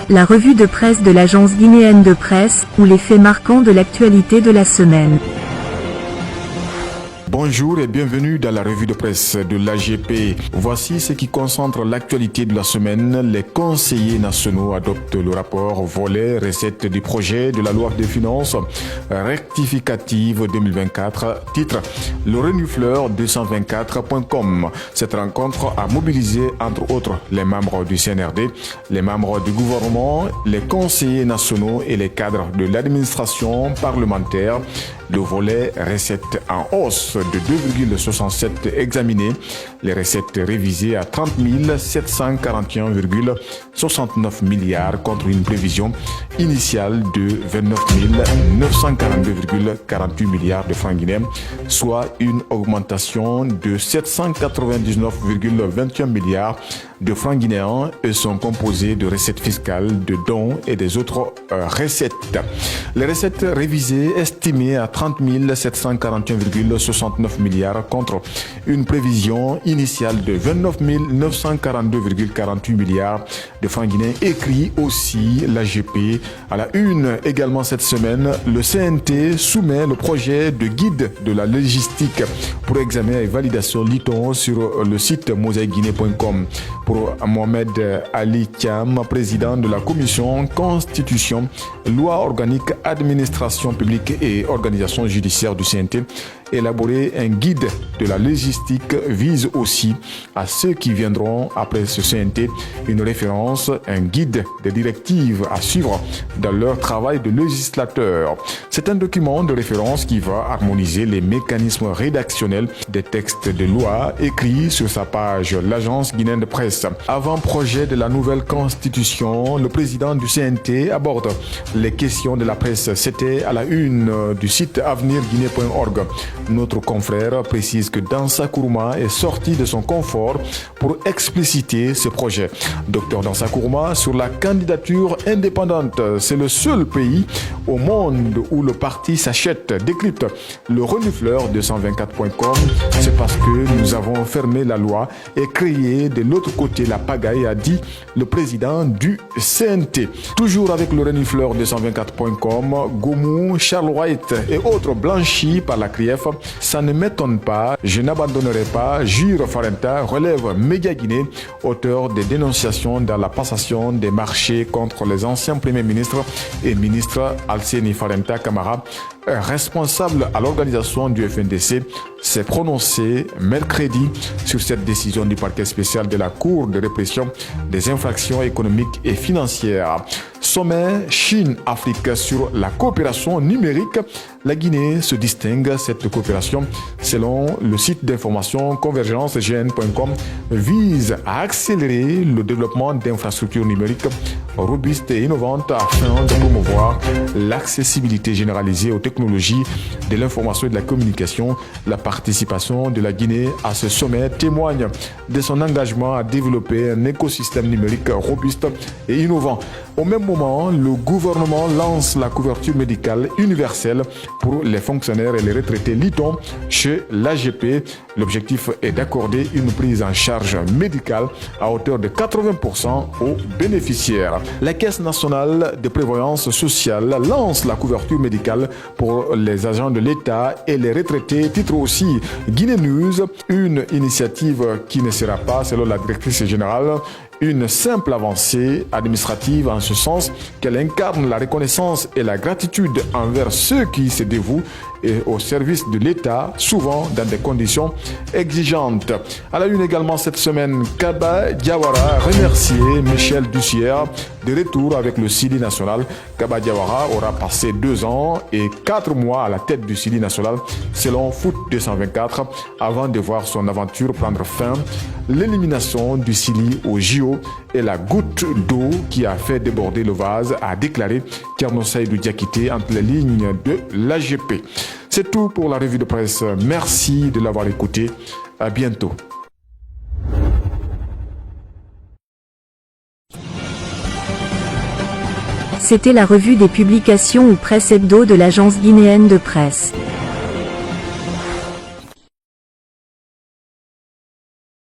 La revue de presse de l'agence guinéenne de presse, ou les faits marquants de l'actualité de la semaine. Bonjour et bienvenue dans la revue de presse de l'AGP. Voici ce qui concentre l'actualité de la semaine. Les conseillers nationaux adoptent le rapport volet recettes du projet de la loi de finances rectificative 2024. Titre: le renifleur 224.com. Cette rencontre a mobilisé entre autres les membres du CNRD, les membres du gouvernement, les conseillers nationaux et les cadres de l'administration parlementaire. Le volet recettes en hausse de 2,67 examiné, les recettes révisées à 30 741,69 milliards contre une prévision initiale de 29 942,48 milliards de francs guinéens, soit une augmentation de 799,21 milliards de francs guinéens et sont composés de recettes fiscales, de dons et des autres recettes. Les recettes révisées estimées à 30 741,69 milliards contre une prévision initiale de 29 942,48 milliards de francs guinéens, écrit aussi l'AGP. À la une également cette semaine, le CNT soumet le projet de guide de la logistique pour examen et validation, lit-on sur le site mosaïqueguinée.com. Pour Mohamed Ali Thiam, président de la commission Constitution, loi organique, administration publique et organisation judiciaire du CNT, élaborer un guide de la logistique vise aussi à ceux qui viendront après ce CNT une référence, un guide des directives à suivre dans leur travail de législateur. C'est un document de référence qui va harmoniser les mécanismes rédactionnels des textes de loi, écrit sur sa page l'agence guinéenne de presse. Avant projet de la nouvelle constitution, le président du CNT aborde les questions de la presse. C'était à la une du site avenirguinée.org. Notre confrère précise que Dansa Kourouma est sorti de son confort pour expliciter ce projet. Docteur Dansa Kourouma sur la candidature indépendante. C'est le seul pays au monde où le parti s'achète, décrypte le renifleur 224.com. C'est parce que nous avons fermé la loi et créé de l'autre côté la pagaille, a dit le président du CNT. Toujours avec le renifleur 224.com, Goumou, Charles White et autres blanchis par la CRIEF. Ça ne m'étonne pas, je n'abandonnerai pas, jure Farenta, relève Média Guinée, auteur des dénonciations dans la passation des marchés contre les anciens premiers ministres et ministres Alseni Farenta Camara, responsable à l'organisation du FNDC, s'est prononcé mercredi sur cette décision du parquet spécial de la Cour de répression des infractions économiques et financières. Sommet Chine-Afrique sur la coopération numérique. La Guinée se distingue. Cette coopération, selon le site d'information convergencegn.com, vise à accélérer le développement d'infrastructures numériques robustes et innovantes afin de promouvoir l'accessibilité généralisée aux technologies de l'information et de la communication. La participation de la Guinée à ce sommet témoigne de son engagement à développer un écosystème numérique robuste et innovant. Au même moment, le gouvernement lance la couverture médicale universelle pour les fonctionnaires et les retraités, lit-on chez l'AGP. L'objectif est d'accorder une prise en charge médicale à hauteur de 80% aux bénéficiaires. La Caisse nationale de prévoyance sociale lance la couverture médicale pour les agents de l'État et les retraités. Titre aussi Guinée News, une initiative qui ne sera pas, selon la directrice générale, une simple avancée administrative en ce sens qu'elle incarne la reconnaissance et la gratitude envers ceux qui se dévouent et au service de l'État, souvent dans des conditions exigeantes. À la une également cette semaine, Kaba Diawara remercié Michel Dussière de retour avec le Sili national. Kaba Diawara aura passé 2 ans et 4 mois à la tête du Sili national, selon Foot 224, avant de voir son aventure prendre fin. L'élimination du Sili au JO est la goutte d'eau qui a fait déborder le vase, a déclaré Thierno Saïdou Diakité entre les lignes de l'AGP. C'est tout pour la revue de presse. Merci de l'avoir écouté. À bientôt. C'était la revue des publications ou presse hebdo de l'agence guinéenne de presse.